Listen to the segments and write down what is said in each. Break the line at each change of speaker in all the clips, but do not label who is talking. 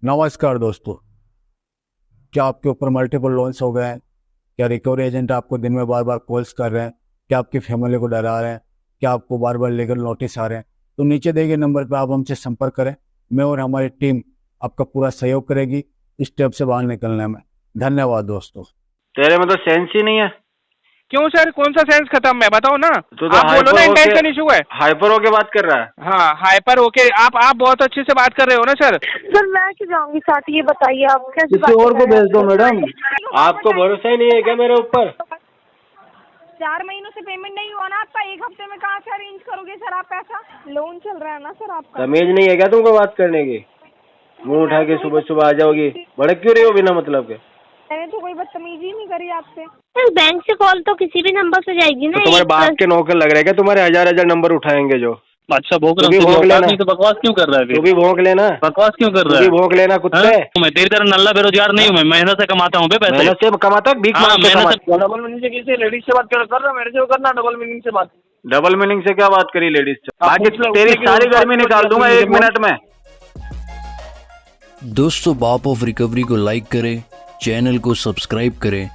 नमस्कार दोस्तों, क्या आपके ऊपर मल्टीपल लोन्स हो गए हैं? क्या रिकवरी एजेंट आपको दिन में बार बार कॉल्स कर रहे हैं? क्या आपकी फैमिली को डरा रहे हैं? क्या आपको बार बार लीगल नोटिस आ रहे हैं? तो नीचे दिए गए नंबर पर आप हमसे संपर्क करें। मैं और हमारी टीम आपका पूरा सहयोग करेगी इस स्टेप से बाहर निकलने में। धन्यवाद दोस्तों।
तेरे में तो सेंस ही नहीं है।
क्यों सर, कौन सा सेंस खत्म है, बताओ ना।
तो
आप बोलो ना, इंटेंशन इशू है।
हाइपर होके बात कर रहा है।
हाँ, हाइपर होके आप बहुत अच्छे से बात कर रहे हो ना सर।
सर मैं क्यों जाऊंगी साथ, ये बताइए आप कैसे
किसी और को भेज दो मैडम। आपको भरोसा ही नहीं है क्या मेरे ऊपर?
4 महीनों से पेमेंट नहीं हुआ ना आपका, 1 हफ्ते में कहाँ से अरेंज करोगे सर आप पैसा? लोन चल रहा है ना सर आपका।
तमीज नहीं है क्या तुमको बात करने की? मुंह उठा के सुबह सुबह आ जाओगी, भड़क क्यों रही हो बिना मतलब के?
मैंने तो कोई बदतमीजी नहीं करी आपसे। सर बैंक से कॉल तो किसी भी नंबर से जाएगी ना।
तो तुम्हारे बाप के नौकर लग रहे हैं क्या? तुम्हारे हजार नंबर उठाएंगे जो।
अच्छा भोंक रहा
हूँ, भोंक लेना।
तो बकवास क्यों कर रहा है?
तू भी भोंक लेना।
बकवास क्यों कर रहा है?
तू भी भोंक लेना कुत्ते।
मैं तेरी तरह नल्ला बेरोजगार नहीं हूँ, मैं मेहनत से कमाता हूँ पैसे।
मेहनत से कमाता है, भीख मांग के कमाता।
डबल मीनिंग से किसी लेडीज से बात कर रहा, मेरे से करना डबल मीनिंग से बात।
डबल मीनिंग से क्या बात करी लेडीज से? बाकी तेरी सारी गर्मी निकाल दूंगा 1 मिनट में।
दोस्तों, बाप ऑफ रिकवरी को लाइक करें, चैनल को सब्सक्राइब करें,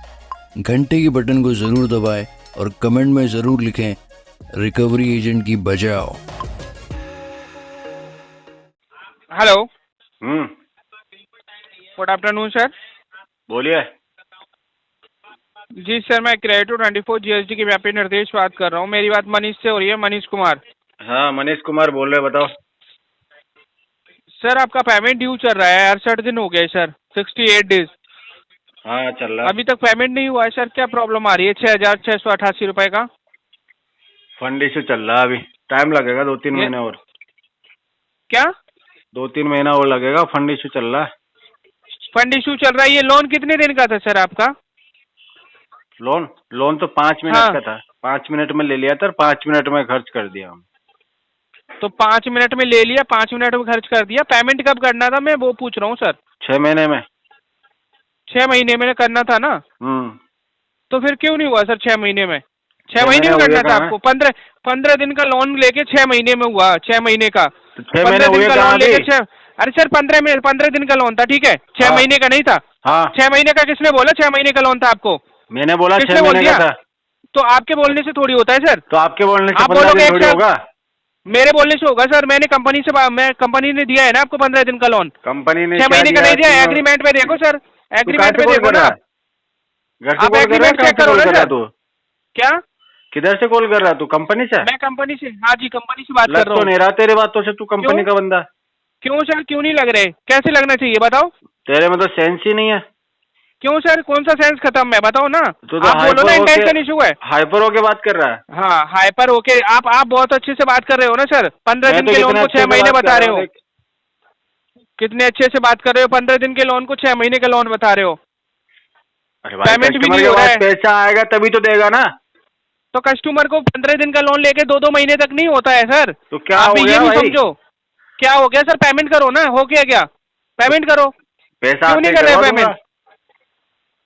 घंटे के बटन को जरूर दबाएं और कमेंट में जरूर लिखें रिकवरी एजेंट की बजाओ।
हेलो,
हम्म,
गुड आफ्टरनून सर।
बोलिए।
जी सर, मैं क्रेडिट 24 जीएसडी के व्यापी निर्देश बात कर रहा हूँ। मेरी बात मनीष से हो रही है, मनीष कुमार।
हाँ, मनीष कुमार बोल रहे, बताओ।
सर आपका पेमेंट ड्यू चल रहा है, 68 दिन हो गए सर, 68 डेज।
हाँ, चल रहा है।
अभी तक पेमेंट नहीं हुआ है सर, क्या प्रॉब्लम आ रही है? 6,688 रुपए का
फंड इशू चल रहा है, अभी टाइम लगेगा 2-3 महीने और।
क्या?
2-3 महीना और लगेगा, फंड इशू चल रहा है।
फंड इशू चल रहा है। ये लोन कितने दिन का था सर आपका?
लोन तो 5 मिनट
हाँ।
का था। 5 मिनट में ले लिया था, 5 मिनट में खर्च कर दिया हम।
तो 5 मिनट में ले लिया, 5 मिनट में खर्च कर दिया। पेमेंट कब करना था, मैं वो पूछ रहा हूँ सर।
6 महीने में।
6 महीने में करना था ना? तो फिर क्यों नहीं हुआ सर 6 महीने में? 6 महीने में करना था आपको। 15 दिन का लोन लेके 6 महीने में हुआ। 6 महीने का 15 दिन का लोन लेके 6। अरे सर 15 दिन का लोन था, ठीक है। 6 महीने का नहीं था।
हाँ।
6 महीने का किसने बोला? 6 महीने का लोन था आपको।
मैंने बोला 6
किसने बोल
महीने
दिया?
का था।
तो आपके बोलने से थोड़ी होता है सर।
तो आपके बोलने से
आप
15
बोलोगे
दिन थोड़ी होगा।
मेरे बोलने से होगा सर। मैंने कंपनी ने दिया है ना आपको 15 दिन का लोन।
कंपनी ने
6 महीने का नहीं दिया। एग्रीमेंट में देखो सर, एग्रीमेंट में देखो ना। आप एग्रीमेंट चेक करो ना सर। क्या?
किधर से कॉल कर रहा तू? कंपनी से?
मैं कंपनी से, हाँ जी कंपनी से बात कर रहा
तो
हूँ।
नहीं रहा तेरे बातों से, तू कंपनी का बंदा।
क्यों सर, क्यों नहीं लग रहे? कैसे लगना चाहिए बताओ?
तेरे में तो सेंस ही नहीं है।
क्यों सर, कौन सा सेंस खत्म है, बताओ ना।
तो
आप बोलो ना, इंटेंशन इशू है।
हाइपर होके बात कर रहा है।
हाँ, हाइपर होके आप बहुत अच्छे से बात कर रहे हो ना सर। 15 दिन के लोन को 6 महीने बता रहे हो। कितने अच्छे से बात कर रहे हो। 15 दिन के लोन को 6 महीने का लोन बता रहे हो। पेमेंट भी नहीं हो रहा है।
पैसा आएगा तभी तो देगा ना।
तो कस्टमर को 15 दिन का लोन लेके 2-2 महीने तक नहीं होता है सर।
तो क्या
आप
हो
ये
गया
नहीं
भाई?
समझो। क्या हो गया सर? पेमेंट करो ना। हो गया क्या? पेमेंट करो।
पैसा
क्यों नहीं कर रहे पेमेंट?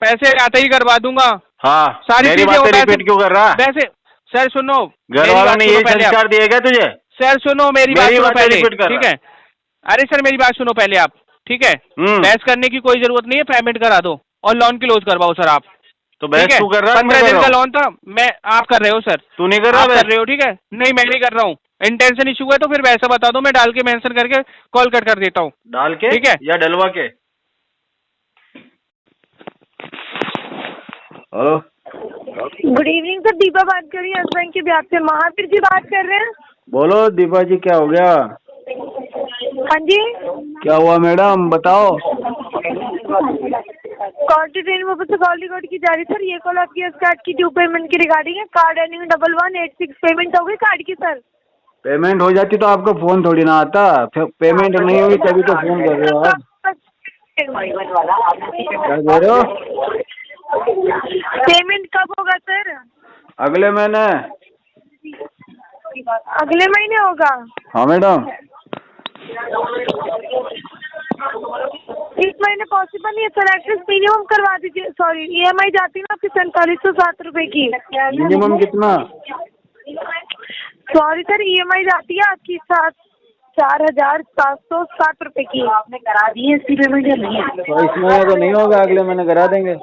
पैसे आते ही करवा दूंगा।
हाँ,
सारी
मेरी
चीजें
बातें रिपीट क्यों कर रहा है?
वैसे सर सुनो,
घर वालों ने ये संस्कार दिए क्या तुझे?
सर सुनो, मेरी बात सुनो पहले, ठीक है? अरे सर मेरी बात सुनो पहले आप, ठीक है? बहस करने की कोई जरूरत नहीं है। पेमेंट करा दो और लोन क्लोज करवाओ सर आप।
तो बहस तू कर रहा है?
15 दिन का लोन था। आप कर रहे हो सर।
तू नहीं कर रहा?
कर रहे हो, ठीक है? नहीं मैं नहीं कर रहा हूँ। इंटेंशन इशू है तो फिर वैसा बता दो, मैं डाल के मेंशन करके कॉल कट कर देता हूँ।
डाल के?
ठीक है
या डलवा के? Hello,
good evening sir, Deepa बात कर रही है हस्बैंड के ब्याह से। महावीर जी बात कर रहे हैं।
बोलो दीपा जी, क्या हो गया?
हाँ जी,
क्या हुआ मैडम, बताओ।
कॉल ट्रेन वापस से कॉल रिकॉर्ड की जा रही सर। ये कॉल आपकी कार्ड की ड्यू पेमेंट की रिगार्डिंग है। Card ending 1186। पेमेंट हो गई कार्ड की सर?
पेमेंट हो जाती तो आपको फोन थोड़ी ना आता। पेमेंट नहीं हुई तभी तो फोन कर रहे हो आप। क्या कह रहे हो?
पेमेंट कब होगा सर?
अगले महीने।
अगले महीने होगा?
हाँ मैडम।
इस महीने पॉसिबल नहीं है सर। एक्सेस मिनिमम करवा दीजिए। सॉरी, EMI जाती है ना आपकी 4707 रुपए की।
मिनिमम कितना?
सॉरी सर, EMI जाती है आपकी ₹4,707 की। आपने करा दी है इसकी पेमेंट या नहीं?
तो इस महीने तो नहीं होगा, अगले महीने करा देंगे।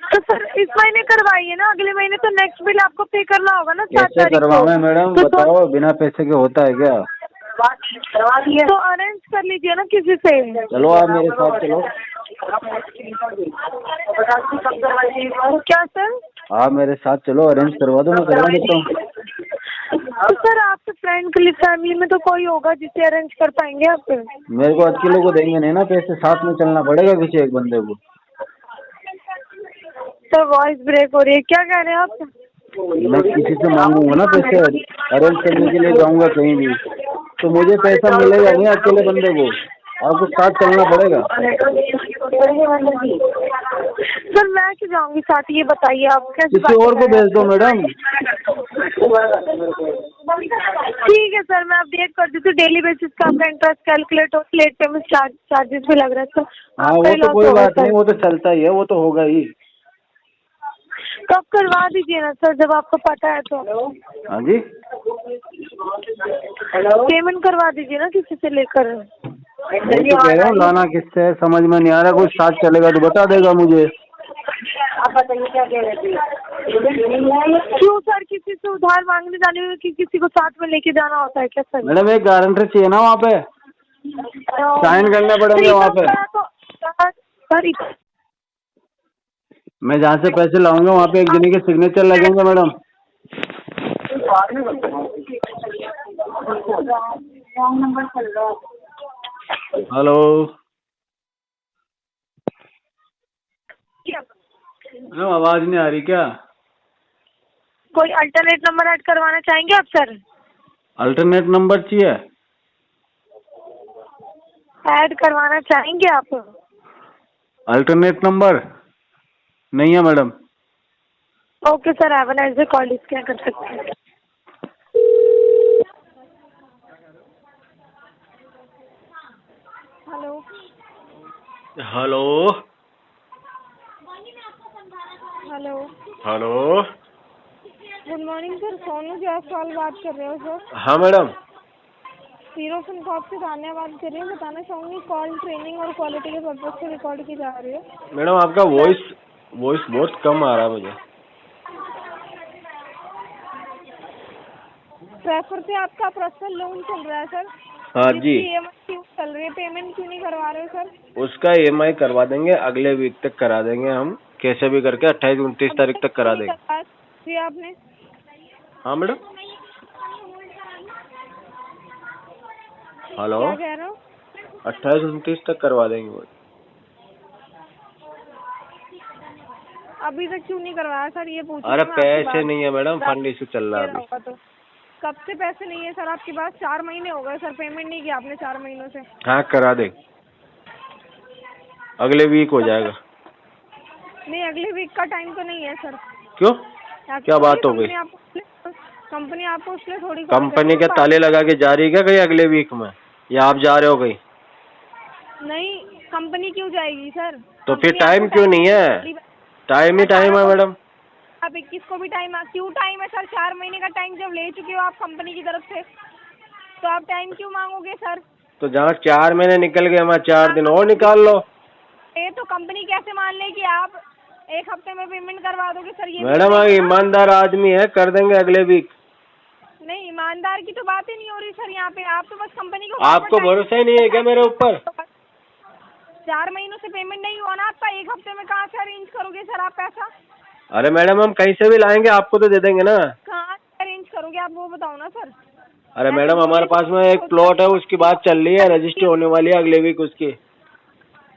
तो सर इस महीने करवाइए ना, अगले महीने तो नेक्स्ट बिल आपको पे करना होगा ना 7
कैसे
तारीख को।
करवाएं मैडम,
तो
बताओ, बिना पैसे के होता है क्या?
करवा दिया तो अरेंज कर लीजिए ना किसी से।
चलो आप मेरे साथ चलो।
क्या सर?
आप मेरे साथ चलो, अरेंज करवा दो, मैं करवा देता हूँ।
तो सर आपके फ्रेंड के लिए फैमिली में तो कोई होगा जिसे अरेंज कर पाएंगे आप?
मेरे को अकेले को देंगे नहीं ना पैसे, साथ में चलना पड़ेगा किसी एक बंदे को।
सर वॉइस ब्रेक हो रही है, क्या कह रहे हैं आप?
मैं किसी से मांगूंगा ना पैसे, अरेंज करने के लिए जाऊंगा कहीं भी, तो मुझे पैसा मिलेगा नहीं अकेले बंदे को, आपको साथ चलना पड़ेगा।
सर मैं क्यों जाऊंगी साथ, ये बताइए आप कैसे?
किसी और को भेज दो मैडम।
ठीक है सर, मैं अपडेट कर देती हूँ, डेली बेसिस का आपका इंटरेस्ट कैलकुलेट हो, लेट पेमेंट चार्जेस भी लग रहा है सर।
हाँ वो तो कोई बात नहीं, वो तो चलता ही है, वो तो होगा ही।
तो आप करवा दीजिए ना सर, जब आपको पता है तो।
हाँ जी,
पेमेंट करवा दीजिए ना किसी से लेकर।
वो तो कह रहा हूँ, लाना किससे है समझ में नहीं आ रहा, कुछ साथ चलेगा तो बता देगा मुझे।
आप बताइए क्या कह रहे थे? क्यों सर, किसी से उधार मांगने जाने में कि किसी को साथ में लेके जाना होता है क्या सर?
मैडम एक गारंटर चाहिए ना वहाँ पे, साइन करने पड़ेंगे वहाँ पे।
सर
मैं जहाँ से पैसे लाऊंगा वहाँ पे एक जने के सिग्नेचर लगेंगे मैडम। हेलो मैडम, आवाज नहीं आ रही क्या?
कोई अल्टरनेट नंबर ऐड करवाना चाहेंगे आप सर?
अल्टरनेट नंबर चाहिए?
ऐड करवाना चाहेंगे आप?
अल्टरनेट नंबर नहीं है madam.
Okay sir, have a nice day, call disconnect कर सकते हैं। Hello
hello
hello
hello,
good morning sir, Sonu Jaiswal बात कर रहे हो सर?
हाँ मैडम।
हीरो फिनकॉर्प से तान्या बात कर रही हूँ। बताना चाहूँगी कॉल ट्रेनिंग और क्वालिटी के पर्पज से रिकॉर्ड की जा रही है।
मैडम आपका वॉइस बहुत कम आ रहा है मुझे।
प्रेफर से आपका पर्सनल लोन चल रहा है सर?
हाँ जी।
EMI क्यों चल रही है, पेमेंट क्यों नहीं करवा रहे हो सर?
उसका EMI करवा देंगे, अगले वीक तक करा देंगे हम, कैसे भी करके 28-29 तारीख तक करा देंगे।
जी आपने?
हाँ मैडम। हेलो,
क्या कह रहे हो?
28-29 तक करवा देंगे वो।
अभी तक क्यों नहीं करवाया सर, ये पूछ?
अरे पैसे नहीं है मैडम, फंड इशू चल रहा है अभी।
तो कब से पैसे नहीं है सर आपके पास? 4 महीने हो गए सर, पेमेंट नहीं किया आपने 4 महीनों से।
हाँ करा दे, अगले वीक हो जाएगा।
नहीं अगले वीक का टाइम तो नहीं है सर।
क्यों, क्या बात हो गई?
कंपनी आपको उसलिए थोड़ी,
कंपनी के ताले लगा के जा रही है क्या कहीं अगले वीक में, या आप जा रहे हो कहीं?
नहीं, कंपनी क्यों जाएगी सर?
तो फिर टाइम क्यों नहीं है? टाइम ही टाइम है मैडम।
आप 21 को भी टाइम, क्यों टाइम है सर? 4 महीने का टाइम जब ले चुके हो आप कंपनी की तरफ से, तो आप टाइम क्यों मांगोगे सर?
तो जहाँ 4 महीने निकल गए, वहाँ 4 दिन और निकाल लो।
ये तो कंपनी कैसे मान ले कि आप 1 हफ्ते में पेमेंट करवा दोगे सर? ये
मैडम आप ईमानदार आदमी है, कर देंगे अगले वीक।
नहीं, ईमानदार की तो बात ही नहीं हो रही सर यहाँ पे। आप तो बस कंपनी को,
आपको भरोसा ही नहीं है क्या मेरे ऊपर?
4 महीनों से पेमेंट नहीं हुआ ना आपका, 1 हफ्ते में कहाँ से अरेंज करोगे सर आप पैसा?
अरे मैडम हम कहीं से भी लाएंगे, आपको तो दे देंगे ना।
कहाँ से अरेंज करोगे आप, वो बताओ ना सर।
अरे मैडम हमारे पास में एक प्लॉट है, उसकी बात चल रही है, रजिस्ट्री होने वाली है अगले वीक, उसकी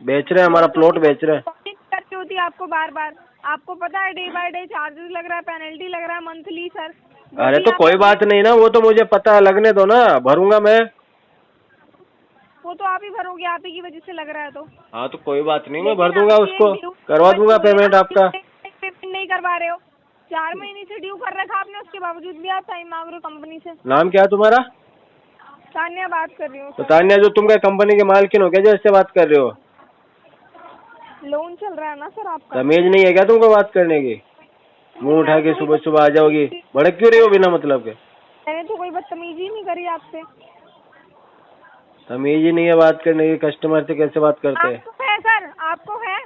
बेच रहे हैं, हमारा प्लॉट बेच रहे हैं।
करती होती है आपको बार बार, आपको पता है डे बाय डे चार्जेस लग रहा है, पेनल्टी लग रहा है मंथली सर।
अरे तो कोई बात नहीं ना, वो तो मुझे पता है, लगने दो ना, भरूंगा मैं।
वो तो आप ही भरोगे, आप ही की वजह से लग रहा है तो।
हाँ तो कोई बात नहीं, मैं भर दूंगा उसको, करवा दूंगा पेमेंट आपका।
पेमेंट नहीं करवा रहे हो, 4 महीने से ड्यू कर रखा आपने, उसके बावजूद भी आप टाइम मांग रहे हो कंपनी से।
नाम क्या है तुम्हारा?
तान्या बात कर रही हूँ।
तो तान्या, जो तुम क्या कंपनी के मालकिन हो क्या जो इससे बात कर रहे हो?
लोन चल रहा है ना सर आपका।
तमीज नहीं है क्या तुमको बात करने की? मुंह उठा के सुबह सुबह आ जाओगी, भड़क क्यों रही हो बिना मतलब के?
मैंने तो कोई बदतमीजी ही नहीं करी आपसे।
तमीज ही नहीं है बात करने की, कस्टमर से कैसे बात करते हैं?
आपको है सर, आपको है?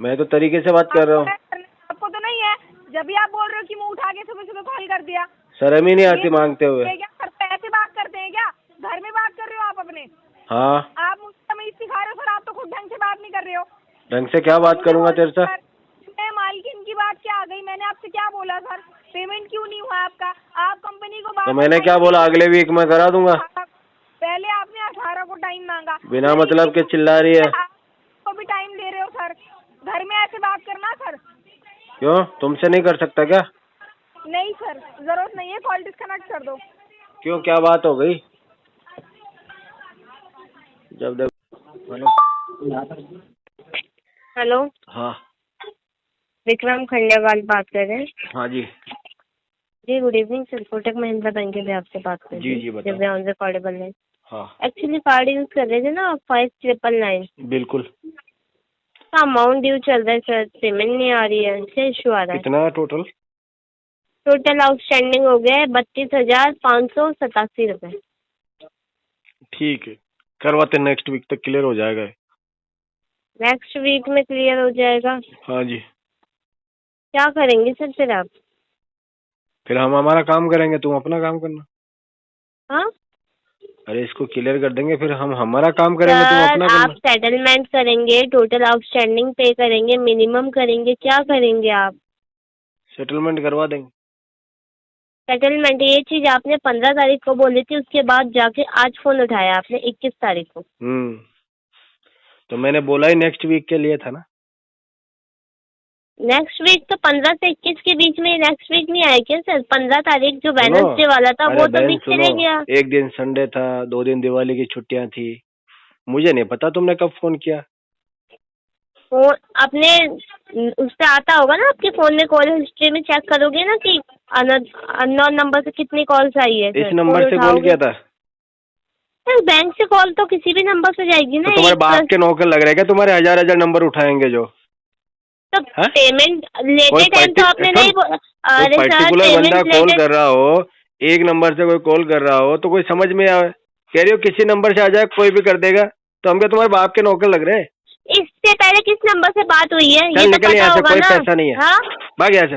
मैं तो तरीके से बात कर रहा हूँ।
आपको तो नहीं है। जब भी आप बोल रहे हो कि मुंह उठा के सुबह सुबह कॉल कर दिया,
शर्म ही नहीं आती मांगते हुए।
क्या सर पैसे बात करते हैं क्या? घर में बात कर रहे हो आप अपने?
हाँ,
आप मुझे तमीज सिखा रहे हो सर, आप तो खुद ढंग से बात नहीं कर रहे हो।
ढंग से क्या बात करूंगा तेरे से?
मैं मालकिन की बात क्या आ गई? मैंने आपसे क्या बोला सर? पेमेंट क्यों नहीं हुआ आपका? आप कंपनी को बात
तो मैंने क्या बोला, अगले वीक में करा दूंगा।
पहले आपने 18 को टाइम मांगा,
बिना मतलब के चिल्ला रही है।
आपको भी टाइम दे रहे हो सर, घर में ऐसे बात करना सर।
क्यों, तुमसे नहीं कर सकता क्या?
नहीं सर, जरूरत नहीं है, कॉल डिस्कनेक्ट कर दो।
क्यों, क्या बात हो गई? जब हेलो।
हेलो,
हाँ
विक्रम खंडेवाल बात कर रहे हैं।
हाँ जी
जी good evening sir, Kotak Mahindra bank से आपसे बात कर रही
जी बताओ।
जब ऑन रिकॉर्डेबल है।
हाँ
एक्चुअली कार्ड यूज कर रहे थे ना 5999,
बिल्कुल।
तो अमाउंट ड्यू चल रहा है सर, पेमेंट नहीं आ रही है, क्या इशू आ रहा है?
कितना टोटल?
टोटल आउटस्टैंडिंग हो गया है 32,587 रुपए।
ठीक है, करवाते, नेक्स्ट वीक तक क्लियर हो जाएगा।
नेक्स्ट वीक में क्लियर हो जाएगा?
हाँ जी।
क्या करेंगे सर फिर आप?
फिर हम हमारा काम करेंगे, तुम अपना काम करना।
हाँ
अरे इसको क्लियर कर देंगे, फिर हम हमारा काम करेंगे, तुम
सर,
अपना
आप
करना।
सेटलमेंट करेंगे, टोटल आउटस्टैंडिंग पे करेंगे, मिनिमम करेंगे, क्या करेंगे आप?
सेटलमेंट करवा देंगे।
सेटलमेंट ये चीज आपने 15 तारीख को बोली थी, उसके बाद जाके आज फोन उठाया आपने 21 तारीख को।
तो मैंने बोला ही नेक्स्ट वीक के लिए था ना।
नेक्स्ट वीक तो 15 से 21 के बीच में, नेक्स्ट वीक नहीं आया क्या सर? 15 तारीख जो वेडनेसडे वाला था वो तो बीच चले गया।
एक दिन संडे था, 2 दिन दिवाली की छुट्टियां थी, मुझे नहीं पता तुमने कब फोन किया।
फोन अपने उस पे आता होगा ना, आपके फोन में कॉल हिस्ट्री में चेक करोगे ना कि अननोन नंबर से कितनी कॉल्स आई है।
इस नंबर से कॉल किया था
सर? बैंक से कॉल तो किसी भी नंबर से जाएगी ना।
तो तुम्हारे बाप के नौकर लग रहे हैं क्या? तुम्हारे हजार नंबर उठाएंगे जो?
तो पेमेंट लेते टाइम तो आपने नहीं बोला। अरे सर,
पर्टिकुलर बंदा कॉल कर रहा हो, एक नंबर से कोई कॉल कर रहा हो तो कोई समझ में आए, कह रही हो किसी नंबर से आ जाए कोई भी कर देगा, तो हम क्या तुम्हारे बाप के नौकर लग रहे हैं?
इससे पहले किस नंबर से बात हुई है ये तो
निकल
पता
यहाँ से,
होगा
कोई
ना।
पैसा नहीं है।
हाँ?
भाग यहाँ से,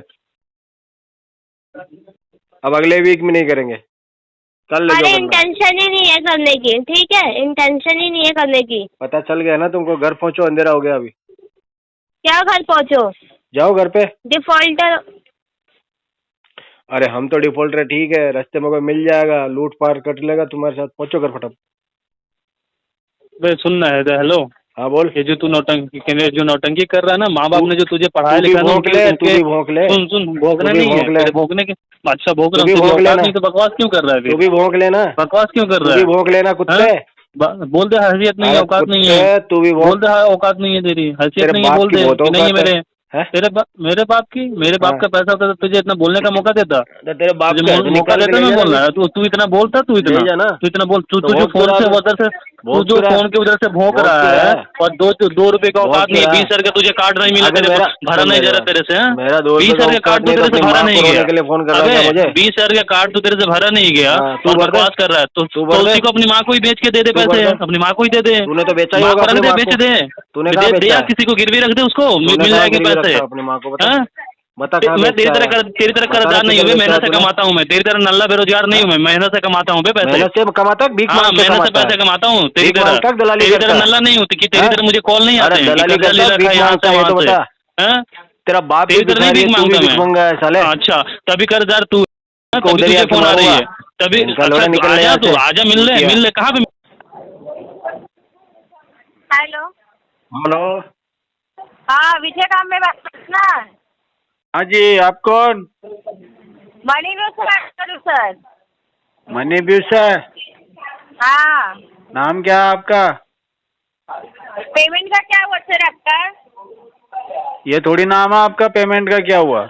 अब अगले वीक में नहीं करेंगे, कल ले
अरे
जाओ।
इंटेंशन ही नहीं है करने की, ठीक है? इंटेंशन ही नहीं है करने की।
पता चल गया ना तुमको, घर पहुंचो, अंधेरा हो गया अभी।
क्या घर पहुंचो?
जाओ घर पे।
डिफॉल्टर?
अरे हम तो डिफॉल्टर, ठीक है, रास्ते में कोई मिल जाएगा, लूट पार कर लेगा तुम्हारे साथ, पहुंचो घर फटाफट।
बे सुनना है तो हेलो।
हाँ बोल।
ये जो तू नौटंकी कर रहा है ना, माँ बाप ने जो तुझे पढ़ाया लिखा ना,
तू भी भौंक ले।
सुन भोंकना नहीं है, तेरे भोंकने के अच्छा भोंक रहा हूँ, नहीं तो बकवास क्यों कर रहा है?
तू भी भौंक लेना।
बकवास क्यों कर रहा है?
तू भी भौंक लेना कुत्ते।
बोल दे हैसियत नहीं है, औकात नहीं है।
तू भी
बोल दे औकात नहीं है तेरी, हैसियत नहीं है, बोल दे कि नहीं है मेरे। मेरे बाप का पैसा होता तो तुझे इतना बोलने का मौका देता?
तेरे बाप का
मौका देता मैं बोलना है? तू इतना बोलता, तू इतना बोल, तू जो फोन से उधर से, तू जो फोन के उधर से भौंक रहा है, और 2 रुपए का औकात नहीं है। 20 हजार का तुझे कार्ड नहीं मिला, तेरे भरा नहीं जा रहा तेरे से। 20 हजार का कार्ड तो तेरे से भरा नहीं गया। 20 हजार का कार्ड तो तेरे से भरा नहीं गया, तू बकवास कर रहा है। तो उसी को अपनी माँ को ही बेच के दे दे पैसे, अपनी माँ को ही दे दे।
तूने तो बेचा ही
माँ
होगा
को
अपनी माँ
बेच दे,
तूने कहा
दे या किसी को गिरवी रख दे, उसको मिल जाएंगे पैसे।
अपनी माँ को बता।
मैं तेरी तरह कर्जदार नहीं हूँ, मेहनत से कमाता हूँ मैं। तेरी तरह नल्ला बेरोजगार नहीं हूँ मैं, मेहनत से कमाता हूँ पैसे।
मेहनत से कमाता है, भीख मांग के
मेहनत से पैसे कमाता हूँ। तेरी तरह नल्ला नहीं हूँ कि तेरी तरह मुझे कॉल नहीं आते।
तेरा बाप
तेरी तरह नहीं भीख मांगता मैं।
साले।
अच्छा, तभी कर्जदार तू, तभी तुझे फोन आ रही है, तभी आजा, तू आजा, मिल ले। कहाँ पे?
हेलो।
हेलो।
हाँ, विजय काम में बात करना।
हाँ जी, आप कौन?
मनी व्यू से बात करूँ सर?
मनी व्यू से?
हाँ।
नाम क्या है आपका?
पेमेंट का क्या हुआ सर आपका?
ये थोड़ी नाम है आपका, पेमेंट का क्या हुआ?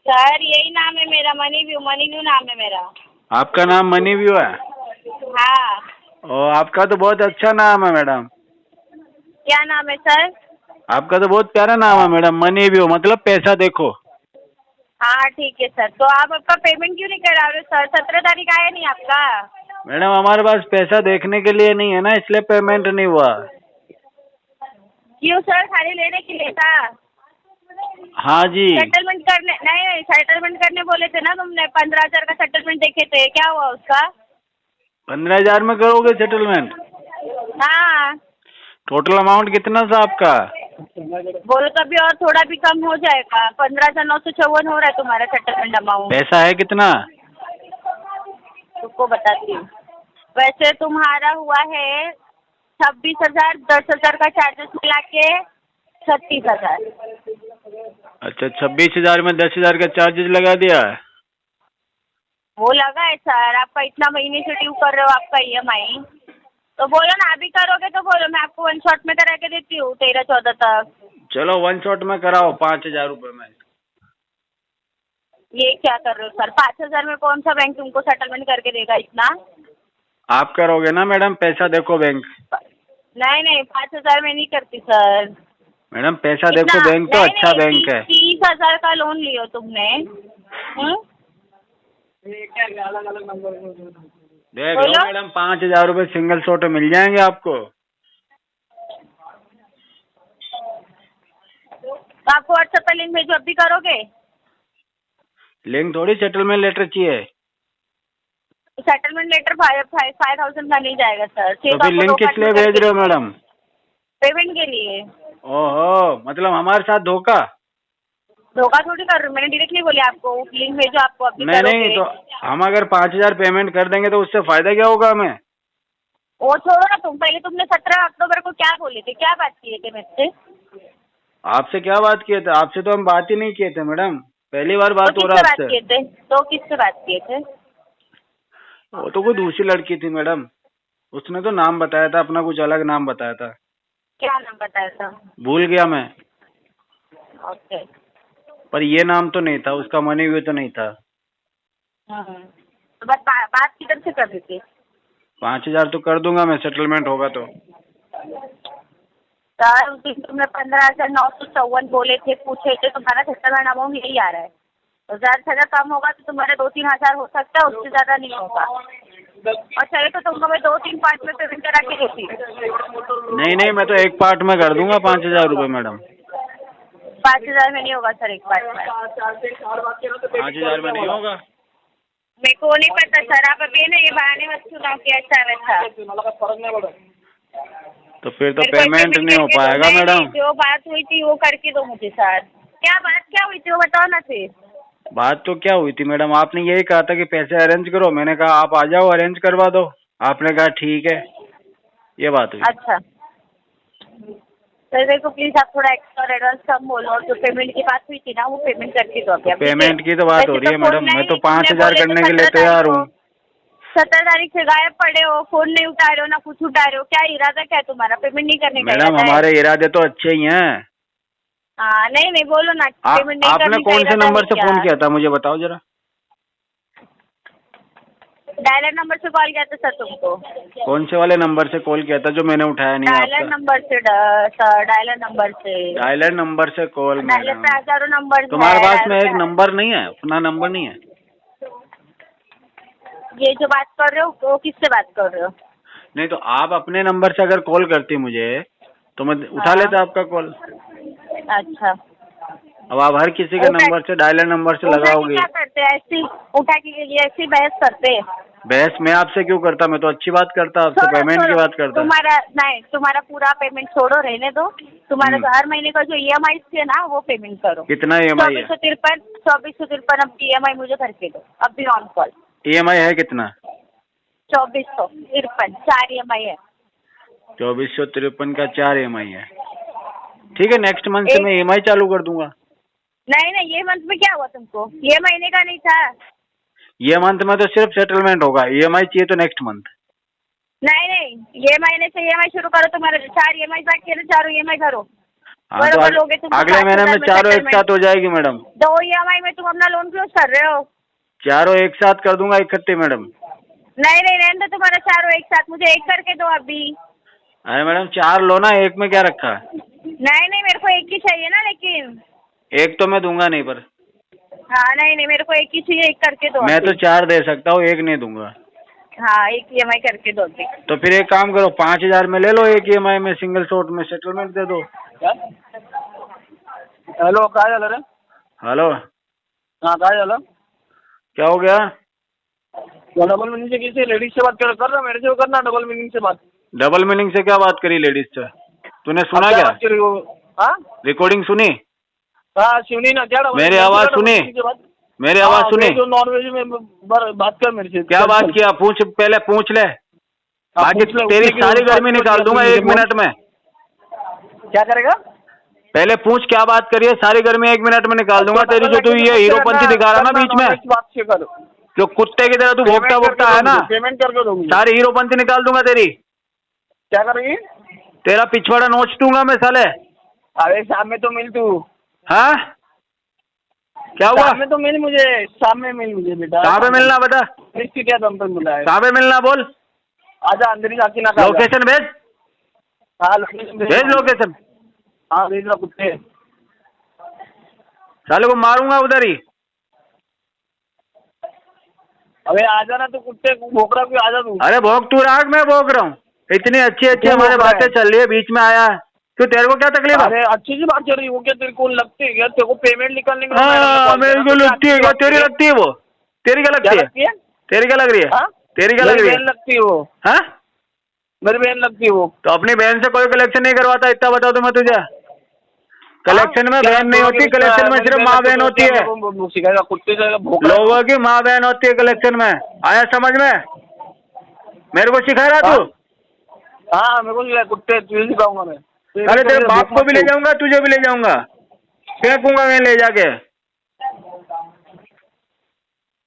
सर यही नाम है मेरा, मनी व्यू नाम है मेरा।
आपका नाम मनी व्यू है?
हाँ।
और आपका तो बहुत अच्छा नाम है मैडम।
क्या नाम है सर?
आपका तो बहुत प्यारा नाम है मैडम, मनी व्यू मतलब पैसा देखो।
हाँ ठीक है सर, तो आप आपका पेमेंट क्यों नहीं करा रहे सर? 17 तारीख आया नहीं आपका?
मैडम हमारे पास पैसा देखने के लिए नहीं है ना, इसलिए पेमेंट नहीं हुआ।
क्यों सर, खाली लेने के लिए था?
हाँ जी।
सेटलमेंट करने नहीं, सेटलमेंट करने बोले थे ना तुमने। 15,000 का सेटलमेंट देखे थे, क्या हुआ उसका?
15,000 में करोगे सेटलमेंट?
हाँ
टोटल अमाउंट कितना था आपका?
बोलो, कभी और थोड़ा भी कम हो जाएगा। 15,954 हो रहा है तुम्हारा सेटलमेंट अमाउंट।
पैसा है कितना?
तुमको बताती हूँ। वैसे तुम्हारा हुआ है 26,000, 10,000 का चार्जेस मिला के 36,000।
अच्छा, 26,000 में 10,000 का चार्जेस लगा दिया है।
वो लगा है सर, आपका इतना महीने से ड्यू कर रहे हो आपका EMI। तो बोलो ना, अभी करोगे तो बोलो, मैं आपको 1 शॉट में करा के देती हूँ 13-14 तक।
चलो 1 शॉट में कराओ 5,000 रुपए में।
ये क्या कर रहे हो सर? 5,000 में कौन सा बैंक तुमको सेटलमेंट करके देगा इतना?
आप करोगे ना मैडम, पैसा देखो बैंक।
नहीं 5,000 में नहीं करती सर।
मैडम पैसा देखो, बैंक तो अच्छा बैंक है।
30,000 का लोन लियो तुमने।
देख लो मैडम, 5,000 रुपए सिंगल शॉट मिल जाएंगे आपको।
तो आपको व्हाट्सएप पे लिंक भेजो, अभी करोगे?
लिंक थोड़ी, सेटलमेंट लेटर चाहिए।
सेटलमेंट लेटर 5,000 का नहीं जाएगा सर।
तो फिर लिंक किस लिए भेज रहे हो मैडम?
पेमेंट के लिए।
ओहो, मतलब हमारे साथ धोखा?
धोखा थोड़ी कर रही हूँ, मैंने डायरेक्टली बोली आपको लिंक भेजो, आपको अभी
नहीं, तो हम अगर 5,000 पेमेंट कर देंगे तो उससे फायदा क्या होगा हमें?
वो छोड़ो ना तुम, पहले तुमने 17 अक्टूबर को क्या बोले थे, क्या बात किए थे मुझसे?
आपसे क्या बात किए थे? आपसे तो हम बात ही नहीं किए थे मैडम, पहली बार बात हो रहा है आपसे।
तो किससे बात किए थे?
वो तो कोई दूसरी लड़की थी मैडम, उसने तो नाम बताया था अपना, कुछ अलग नाम बताया था।
क्या नाम बताया था?
भूल गया मैं।
ओके।
पर ये नाम तो नहीं था उसका, मनी हुए तो नहीं था।
तो बस बात किधर से कर रही थी?
5,000 तो कर दूंगा मैं, सेटलमेंट होगा तो।
सर उस दिन तुमने 15,954 बोले थे, पूछे थे, तुम्हारा सेटलमेंट अमाउंट यही आ रहा है। तो 1,000 कम होगा तो तुम्हारे 2-3 हज़ार हो सकता है, उससे ज्यादा नहीं होगा। और चले तो तुमको मैं 2-3 पार्ट में पेमेंट करा के देती।
नहीं, मैं तो एक पार्ट में कर दूंगा 5,000 रुपए मैडम।
5,000 में नहीं होगा सर, एक पार्ट में।
5,000 में नहीं होगा?
मेरे को नहीं पता सर, आप अभी ना ये बहाने मत सुनाओ कि अच्छा वैसा।
तो फिर तो पेमेंट नहीं हो पाएगा मैडम।
जो बात हुई थी वो करके दो मुझे सर। क्या हुई थी वो बताओ ना फिर।
बात तो क्या हुई थी मैडम, आपने यही कहा था कि पैसे अरेंज करो, मैंने कहा आप आ जाओ अरेंज करवा दो, आपने कहा ठीक है, ये बात हुई।
अच्छा सर, देखो प्लीज आप थोड़ा एक्स्ट्रा एडवांस कम बोलो, और जो पेमेंट की बात हुई थी ना वो पेमेंट करके दो।
तो पेमेंट की तो बात हो रही है मैडम, मैं तो 5,000 करने के लिए तैयार हूँ।
17 तारीख से गायब पड़े हो, फोन नहीं उठा रहे हो, ना कुछ उठा रहे हो, क्या इरादा क्या है तुम्हारा? पेमेंट नहीं करने का?
मैडम हमारे इरादे तो अच्छे ही हैं।
हाँ नहीं बोलो ना, पेमेंट नहीं
आपने कौन से नंबर से फोन किया था मुझे बताओ जरा।
डायलर नंबर से कॉल किया था सर तुमको?
कौन से वाले नंबर से कॉल किया था जो मैंने उठाया नहीं?
डायलर नंबर से सर, डायलर नंबर से कॉल। डायलर पे हजारों नंबर।
तुम्हारे पास में एक नंबर नहीं है, अपना नंबर नहीं है?
ये जो बात कर रहे हो वो किससे बात कर रहे हो?
नहीं तो आप अपने नंबर से अगर कॉल करती मुझे तो मैं उठा लेता आपका कॉल।
अच्छा,
अब आप हर किसी के नंबर से, डायलर नंबर से लगाओगे।
क्या करते हैं ऐसी उठा के, ऐसी बहस करते हैं?
बहस मैं आपसे क्यों करता, मैं तो अच्छी बात करता, आपसे पेमेंट की बात करता।
तुम्हारा पूरा पेमेंट छोड़ो, रहने दो। तुम्हारा जो हर महीने का जो EMI है ना वो पेमेंट करो।
कितना EMI है?
2453 अब EMI मुझे करके दो अभी ऑन कॉल।
EMI है कितना?
2453, 4 EMI है।
2453 का 4 EMI है, ठीक है। नेक्स्ट मंथ से मैं EMI चालू कर दूंगा।
नहीं ये मंथ में क्या हुआ तुमको? ये महीने का नहीं था?
ये मंथ में तो सिर्फ सेटलमेंट होगा, EMI चाहिए तो नेक्स्ट मंथ।
नहीं ये महीने से EMI शुरू करो। तुम्हारे 4 EMI बाकी है ना, 4 EMI भरो।
हाँ तो अगले महीने में 4 एक साथ हो जाएगी मैडम।
2 EMI में तुम अपना लोन क्लोज कर रहे हो?
4 एक साथ कर दूंगा इकट्ठे मैडम।
नहीं रहने दो, तुम्हारा 4 एक साथ, मुझे एक करके दो अभी।
अरे मैडम 4 लो ना, एक में क्या रखा है?
नहीं मेरे को एक ही चाहिए ना, लेकिन
एक तो मैं दूंगा नहीं पर।
हाँ नहीं मेरे को एक ही चाहिए, एक करके दो।
मैं तो 4 दे सकता हूँ, 1 नहीं दूंगा।
हाँ एक EMI करके दो अभी।
तो फिर एक काम करो, 5,000 में ले लो, एक EMI में सिंगल शॉट में सेटलमेंट दे दो।
हेलो काय झालं रे?
हेलो,
हाँ काय झालं?
क्या हो गया?
डबल मीनिंग से किसी लेडीज से बात कर रहा, मेरे से करना डबल मीनिंग से बात।
डबल मीनिंग से क्या बात करी लेडीज से? तूने सुना क्या?
हाँ
रिकॉर्डिंग सुनी?
हाँ सुनी ना, क्या
मेरी आवाज सुनी? मेरी आवाज सुनी?
जो नॉनवेज में बात कर मेरे से।
क्या बात किया? पूछ, पहले पूछ ले, बाकी तेरी सारी गर्मी निकाल दूंगा 1 मिनट में।
क्या करेगा?
पहले पूछ क्या बात करिए, सारी गर्मी 1 मिनट में निकाल दूंगा तेरी। जो तू ये हीरोपंती दिखा रहा ना बीच में,
बात से कर,
जो कुत्ते की तरह तू भोगता है ना,
पेमेंट करके दूंगी।
सारी हीरोपंती निकाल दूंगा तेरी।
क्या करेगी?
तेरा पिछवाड़ा नोच दूंगा मैं साले।
अरे शाम में तो मिल तू।
हाँ क्या हुआ?
शाम में तो मिल मुझे, शाम में मिल मुझे बेटा।
कहाँ पे मिलना बता?
इसकी क्या दम पे मिला है?
कहाँ पे मिलना बोल?
आजा अंदर ही जाके ना।
लोकेशन भेज।
हाँ लोकेशन
भेज लोकेशन।
हाँ भेज रहा कुत्ते।
साले को मारूंगा उधर ही।
अबे आजा ना, तू कुत्ते भोग रहा, आजा तू।
अरे भोग तू राग, मैं भोग रहा हूँ। इतनी अच्छी अच्छी हमारे बातें चल रही है, बीच में आया है। क्यों, तेरे को क्या तकलीफ है?
अरे अच्छी सी बात चल रही है, वो क्या तेरे को लगती है क्या? तेरे को पेमेंट निकालने के
हाँ मेरे को लगती है क्या? तेरी लगती है वो? तेरी क्या लगती है? तेरी क्या लग रही है? तेरी क्या लग रही है?
बहन लगती है वो।
हाँ
मेरी बहन लगती है वो।
तो अपनी बहन से कोई कलेक्शन नहीं करवाता, इतना बताओ तो मैं तुझे। कलेक्शन में बहन नहीं होती, कलेक्शन में सिर्फ माँ बहन होती है।
सिखाएगा कुत्ते से भोग।
लोगों की माँ बहन होती है कलेक्शन में, आया समझ में? मेरे को सिखा रहा तू?
हाँ मेरे को कुत्ते तुझे सिखाऊंगा मैं।
अरे तेरे बाप को भी ले जाऊंगा, तुझे भी ले जाऊंगा, फेंकूंगा कहीं ले जाके।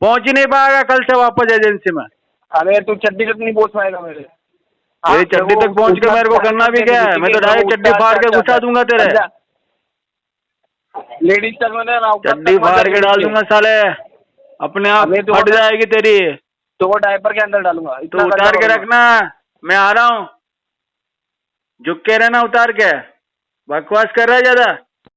पहुंच ही नहीं पाएगा कल से वापस एजेंसी में।
अरे तू चड्डी तक नहीं पहुंच पाएगा मेरे।
तेरी चड्डी तक पहुंच के मेरे को करना भी क्या है? मैं तो डायरेक्ट चड्डी फाड़ के घुसा दूंगा तेरे।
लेडीज तक मैंने
चड्डी फाड़ के डाल दूंगा साले, अपने आप फट जाएगी तेरी।
तो वो डायपर के अंदर डालूंगा।
तो उतार के रखना, मैं आ रहा हूँ। झुक के रहना उतार के, बकवास कर रहा है ज्यादा।